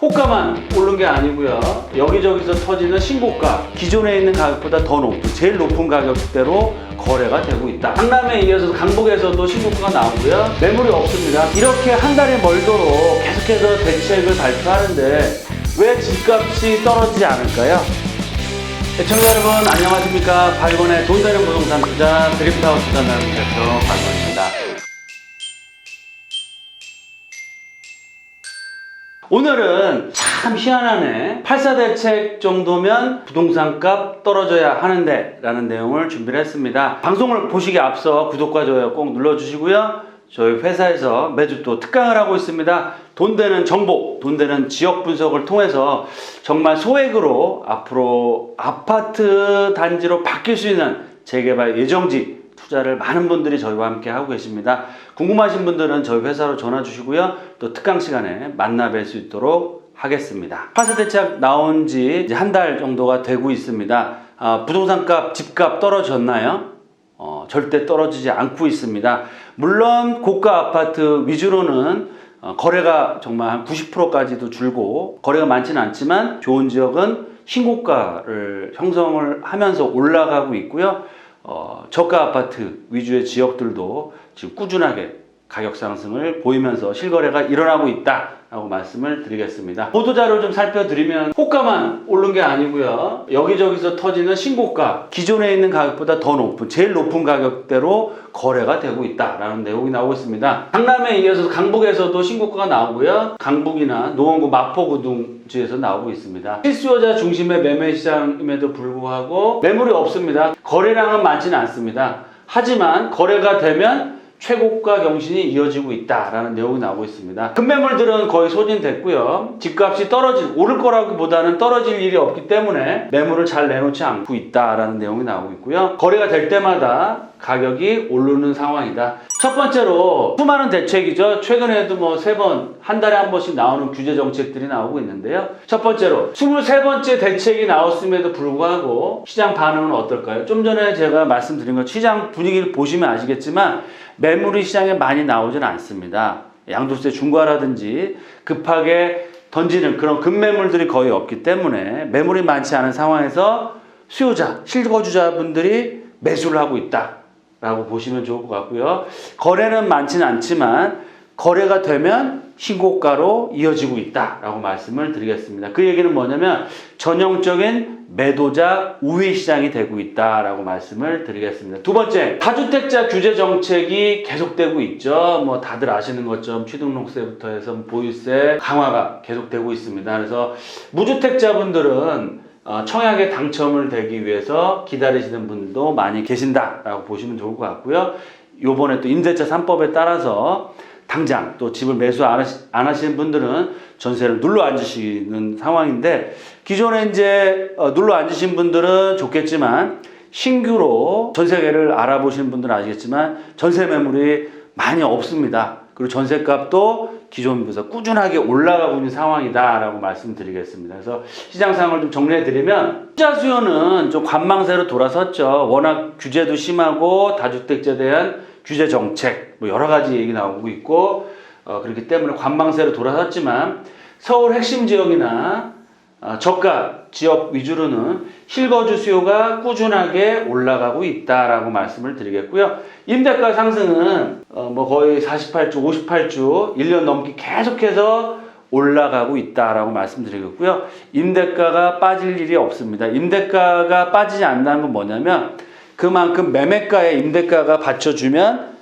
호가만 오른 게 아니고요. 여기저기서 터지는 신고가, 기존에 있는 가격보다 더 높은, 제일 높은 가격대로 거래가 되고 있다. 강남에 이어서 강북에서도 신고가가 나오고요. 매물이 없습니다. 이렇게 한 달이 멀도록 계속해서 대책을 발표하는데 왜 집값이 떨어지지 않을까요? 시청자 여러분 안녕하십니까. 박일권의 돈 되는 부동산 투자 드림타워 투자나무 대표 박일권입니다. 오늘은 참 희한하네. 8.4 대책 정도면 부동산값 떨어져야 하는데 라는 내용을 준비를 했습니다. 방송을 보시기 앞서 구독과 좋아요 꼭 눌러주시고요. 저희 회사에서 매주 또 특강을 하고 있습니다. 돈 되는 정보, 돈 되는 지역 분석을 통해서 정말 소액으로 앞으로 아파트 단지로 바뀔 수 있는 재개발 예정지 투자를 많은 분들이 저희와 함께 하고 계십니다. 궁금하신 분들은 저희 회사로 전화 주시고요. 또 특강 시간에 만나 뵐 수 있도록 하겠습니다. 8.4 대책 나온 지 이제 한 달 정도가 되고 있습니다. 부동산값, 집값 떨어졌나요? 절대 떨어지지 않고 있습니다. 물론 고가 아파트 위주로는 거래가 정말 한 90%까지도 줄고 거래가 많지는 않지만 좋은 지역은 신고가를 형성을 하면서 올라가고 있고요. 저가 아파트 위주의 지역들도 지금 꾸준하게 가격 상승을 보이면서 실거래가 일어나고 있다라고 말씀을 드리겠습니다. 보도자료를 좀 살펴드리면 호가만 오른 게 아니고요. 여기저기서 터지는 신고가, 기존에 있는 가격보다 더 높은, 제일 높은 가격대로 거래가 되고 있다라는 내용이 나오고 있습니다. 강남에 이어서 강북에서도 신고가가 나오고요. 강북이나 노원구 마포구동지에서 나오고 있습니다. 실수요자 중심의 매매 시장임에도 불구하고 매물이 없습니다. 거래량은 많지는 않습니다. 하지만 거래가 되면 최고가 경신이 이어지고 있다라는 내용이 나오고 있습니다. 급매물들은 거의 소진됐고요. 집값이 오를 거라기보다는 떨어질 일이 없기 때문에 매물을 잘 내놓지 않고 있다라는 내용이 나오고 있고요. 거래가 될 때마다 가격이 오르는 상황이다. 첫 번째로 수많은 대책이죠. 최근에도 뭐 3번, 한 달에 한 번씩 나오는 규제 정책들이 나오고 있는데요. 첫 번째로 23번째 대책이 나왔음에도 불구하고 시장 반응은 어떨까요? 좀 전에 제가 말씀드린 것 시장 분위기를 보시면 아시겠지만 매물이 시장에 많이 나오지는 않습니다. 양도세 중과라든지 급하게 던지는 그런 급매물들이 거의 없기 때문에 매물이 많지 않은 상황에서 수요자, 실거주자분들이 매수를 하고 있다라고 보시면 좋을 것 같고요. 거래는 많지는 않지만 거래가 되면 신고가로 이어지고 있다라고 말씀을 드리겠습니다. 그 얘기는 뭐냐면 전형적인 매도자 우위 시장이 되고 있다라고 말씀을 드리겠습니다. 두 번째, 다주택자 규제 정책이 계속되고 있죠. 뭐 다들 아시는 것처럼 취등록세부터 해서 보유세 강화가 계속되고 있습니다. 그래서 무주택자분들은 청약에 당첨을 되기 위해서 기다리시는 분도 많이 계신다라고 보시면 좋을 것 같고요. 요번에 또 임대차 3법에 따라서 당장 또 집을 매수 안 하시는 분들은 전세를 눌러 앉으시는 상황인데 기존에 이제 눌러 앉으신 분들은 좋겠지만 신규로 전세계를 알아보시는 분들은 아시겠지만 전세 매물이 많이 없습니다. 그리고 전세값도 기존보다 꾸준하게 올라가고 있는 상황이다라고 말씀드리겠습니다. 그래서 시장 상황을 좀 정리해드리면 투자 수요는 좀 관망세로 돌아섰죠. 워낙 규제도 심하고 다주택자에 대한 규제 정책 뭐 여러 가지 얘기 나오고 있고 그렇기 때문에 관망세로 돌아섰지만 서울 핵심 지역이나 저가 지역 위주로는 실거주 수요가 꾸준하게 올라가고 있다라고 말씀을 드리겠고요. 임대가 상승은 뭐 거의 48주, 58주 1년 넘게 계속해서 올라가고 있다라고 말씀드리겠고요. 임대가가 빠질 일이 없습니다. 임대가가 빠지지 않는다는 건 뭐냐면 그만큼 매매가에 임대가가 받쳐주면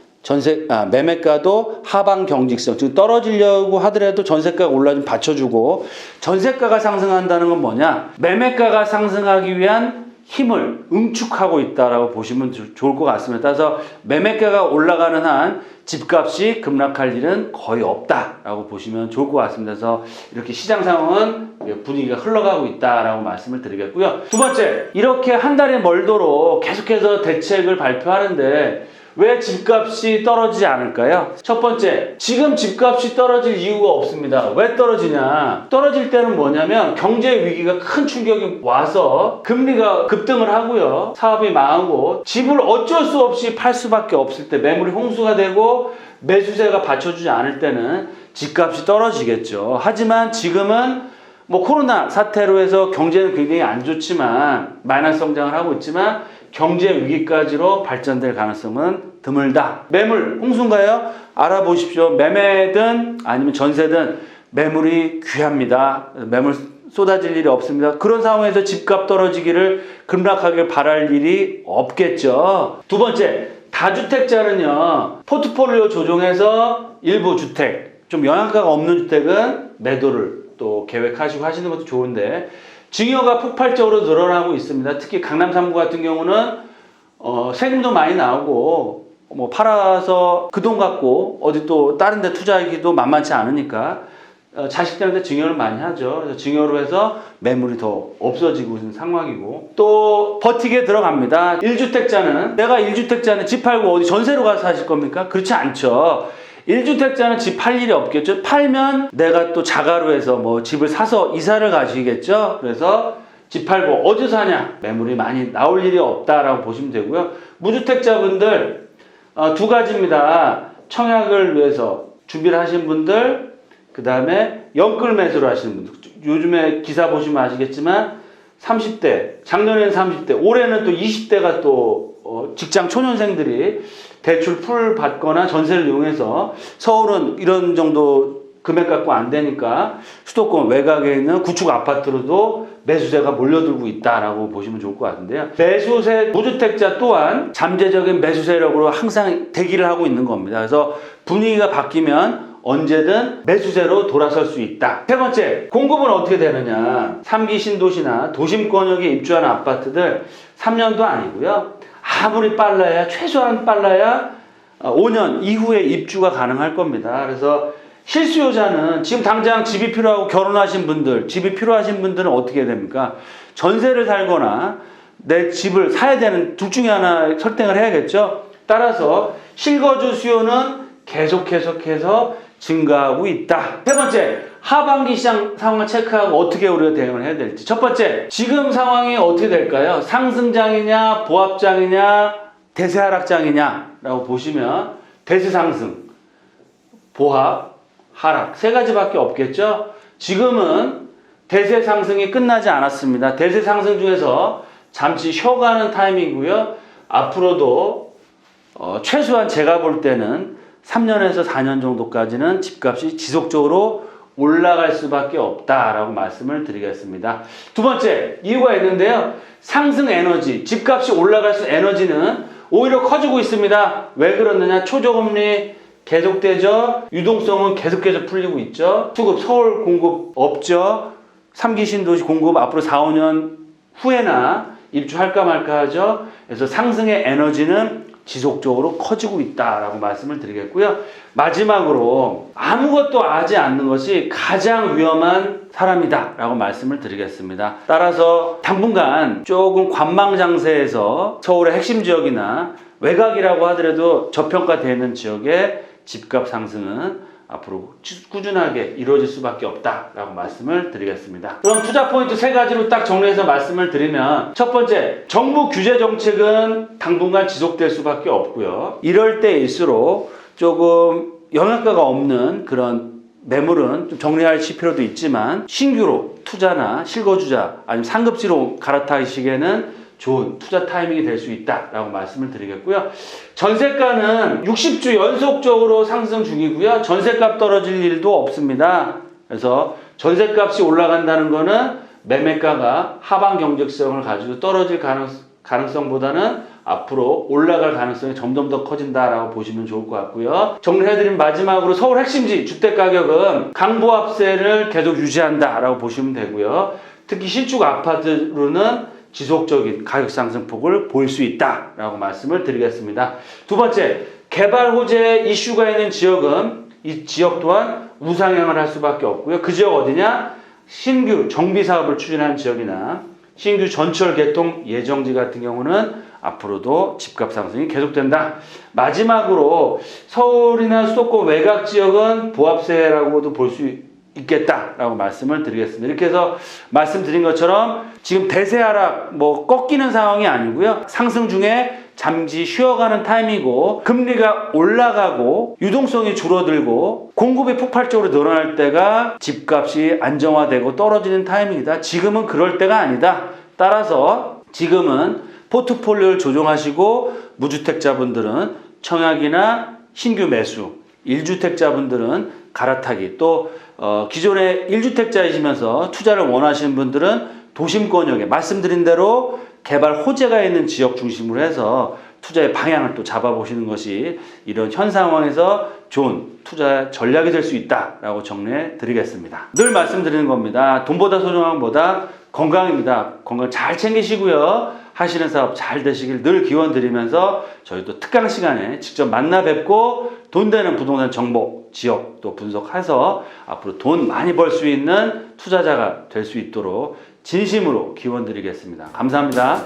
매매가도 하방 경직성, 즉 떨어지려고 하더라도 전세가가 올라좀 받쳐주고 전세가가 상승한다는 건 뭐냐? 매매가가 상승하기 위한 힘을 응축하고 있다라고 보시면 좋을 것 같습니다. 따라서 매매가가 올라가는 한 집값이 급락할 일은 거의 없다라고 보시면 좋을 것 같습니다. 그래서 이렇게 시장 상황은 분위기가 흘러가고 있다라고 말씀을 드리겠고요. 두 번째, 이렇게 한 달이 멀도록 계속해서 대책을 발표하는데 왜 집값이 떨어지지 않을까요? 첫 번째, 지금 집값이 떨어질 이유가 없습니다. 왜 떨어지냐? 떨어질 때는 뭐냐면 경제 위기가 큰 충격이 와서 금리가 급등을 하고요. 사업이 망하고 집을 어쩔 수 없이 팔 수밖에 없을 때 매물이 홍수가 되고 매수세가 받쳐주지 않을 때는 집값이 떨어지겠죠. 하지만 지금은 뭐 코로나 사태로 해서 경제는 굉장히 안 좋지만 마이너스 성장을 하고 있지만 경제 위기까지로 발전될 가능성은 드물다. 매물 홍수인가요? 알아보십시오. 매매든 아니면 전세든 매물이 귀합니다. 매물 쏟아질 일이 없습니다. 그런 상황에서 집값 떨어지기를 급락하길 바랄 일이 없겠죠. 두 번째, 다주택자는요, 포트폴리오 조정해서 일부 주택, 좀 영향가가 없는 주택은 매도를 또 계획하시고 하시는 것도 좋은데, 증여가 폭발적으로 늘어나고 있습니다. 특히 강남 3구 같은 경우는 세금도 많이 나오고 뭐 팔아서 그 돈 갖고 어디 또 다른 데 투자하기도 만만치 않으니까 자식들한테 증여를 많이 하죠. 그래서 증여로 해서 매물이 더 없어지고 있는 상황이고, 또 버티게 들어갑니다. 1주택자는 내가 1주택자는 집 팔고 어디 전세로 가서 사실 겁니까? 그렇지 않죠. 1주택자는 집 팔 일이 없겠죠. 팔면 내가 또 자가로 해서 뭐 집을 사서 이사를 가시겠죠. 그래서 집 팔고 어디서 사냐? 매물이 많이 나올 일이 없다라고 보시면 되고요. 무주택자분들 두 가지입니다. 청약을 위해서 준비를 하신 분들, 그 다음에 연끌 매수를 하시는 분들. 요즘에 기사 보시면 아시겠지만 30대, 작년에는 30대, 올해는 또 20대가 또 직장 초년생들이 대출 풀 받거나 전세를 이용해서, 서울은 이런 정도 금액 갖고 안 되니까 수도권 외곽에 있는 구축 아파트로도 매수세가 몰려들고 있다라고 보시면 좋을 것 같은데요. 매수세, 무주택자 또한 잠재적인 매수 세력으로 항상 대기를 하고 있는 겁니다. 그래서 분위기가 바뀌면 언제든 매수세로 돌아설 수 있다. 세 번째, 공급은 어떻게 되느냐. 3기 신도시나 도심권역에 입주한 아파트들 3년도 아니고요. 아무리 빨라야, 최소한 빨라야 5년 이후에 입주가 가능할 겁니다. 그래서 실수요자는 지금 당장 집이 필요하고 결혼하신 분들, 집이 필요하신 분들은 어떻게 됩니까? 전세를 살거나 내 집을 사야 되는 둘 중에 하나 선택을 해야겠죠. 따라서 실거주 수요는 계속해서 증가하고 있다. 세 번째, 하반기 시장 상황을 체크하고 어떻게 우리가 대응을 해야 될지. 첫 번째, 지금 상황이 어떻게 될까요? 상승장이냐, 보합장이냐, 대세 하락장이냐라고 보시면 대세 상승, 보합, 하락 세 가지밖에 없겠죠. 지금은 대세 상승이 끝나지 않았습니다. 대세 상승 중에서 잠시 쉬어가는 타이밍이고요. 앞으로도 최소한 제가 볼 때는 3년에서 4년 정도까지는 집값이 지속적으로 올라갈 수밖에 없다라고 말씀을 드리겠습니다. 두 번째, 이유가 있는데요. 상승 에너지, 집값이 올라갈 수 에너지는 오히려 커지고 있습니다. 왜 그러느냐? 초저금리 계속되죠. 유동성은 계속해서 풀리고 있죠. 수급, 서울 공급 없죠. 3기 신도시 공급 앞으로 4, 5년 후에나 입주할까 말까 하죠. 그래서 상승의 에너지는 지속적으로 커지고 있다라고 말씀을 드리겠고요. 마지막으로 아무것도 하지 않는 것이 가장 위험한 사람이다라고 말씀을 드리겠습니다. 따라서 당분간 조금 관망장세에서 서울의 핵심 지역이나 외곽이라고 하더라도 저평가되는 지역의 집값 상승은 앞으로 꾸준하게 이루어질 수밖에 없다라고 말씀을 드리겠습니다. 그럼 투자 포인트 세 가지로 딱 정리해서 말씀을 드리면, 첫 번째, 정부 규제 정책은 당분간 지속될 수밖에 없고요. 이럴 때일수록 조금 영향가가 없는 그런 매물은 좀 정리하실 필요도 있지만, 신규로 투자나 실거주자 아니면 상급지로 갈아타시기에는 좋은 투자 타이밍이 될 수 있다라고 말씀을 드리겠고요. 전세가는 60주 연속적으로 상승 중이고요. 전세값 떨어질 일도 없습니다. 그래서 전세값이 올라간다는 거는 매매가가 하방 경직성을 가지고 떨어질 가능성보다는 앞으로 올라갈 가능성이 점점 더 커진다라고 보시면 좋을 것 같고요. 정리해드린 마지막으로 서울 핵심지 주택가격은 강보합세를 계속 유지한다라고 보시면 되고요. 특히 신축 아파트로는 지속적인 가격 상승폭을 보일 수 있다라고 말씀을 드리겠습니다. 두 번째, 개발 호재 이슈가 있는 지역은 이 지역 또한 우상향을 할 수밖에 없고요. 그 지역 어디냐? 신규 정비 사업을 추진하는 지역이나 신규 전철 개통 예정지 같은 경우는 앞으로도 집값 상승이 계속된다. 마지막으로 서울이나 수도권 외곽 지역은 보합세라고도 볼 수 있겠다라고 말씀을 드리겠습니다. 이렇게 해서 말씀드린 것처럼 지금 대세 하락 꺾이는 상황이 아니고요. 상승 중에 잠시 쉬어가는 타임이고 금리가 올라가고 유동성이 줄어들고 공급이 폭발적으로 늘어날 때가 집값이 안정화되고 떨어지는 타이밍이다. 지금은 그럴 때가 아니다. 따라서 지금은 포트폴리오를 조정하시고 무주택자분들은 청약이나 신규 매수, 1주택자분들은 갈아타기, 또 기존의 1주택자이시면서 투자를 원하시는 분들은 도심권역에 말씀드린 대로 개발 호재가 있는 지역 중심으로 해서 투자의 방향을 또 잡아보시는 것이 이런 현 상황에서 좋은 투자 전략이 될 수 있다라고 정리해 드리겠습니다. 늘 말씀드리는 겁니다. 돈보다 소중한 것보다 건강입니다. 건강 잘 챙기시고요. 하시는 사업 잘 되시길 늘 기원 드리면서 저희도 특강 시간에 직접 만나 뵙고 돈 되는 부동산 정보, 지역 또 분석해서 앞으로 돈 많이 벌 수 있는 투자자가 될 수 있도록 진심으로 기원 드리겠습니다. 감사합니다.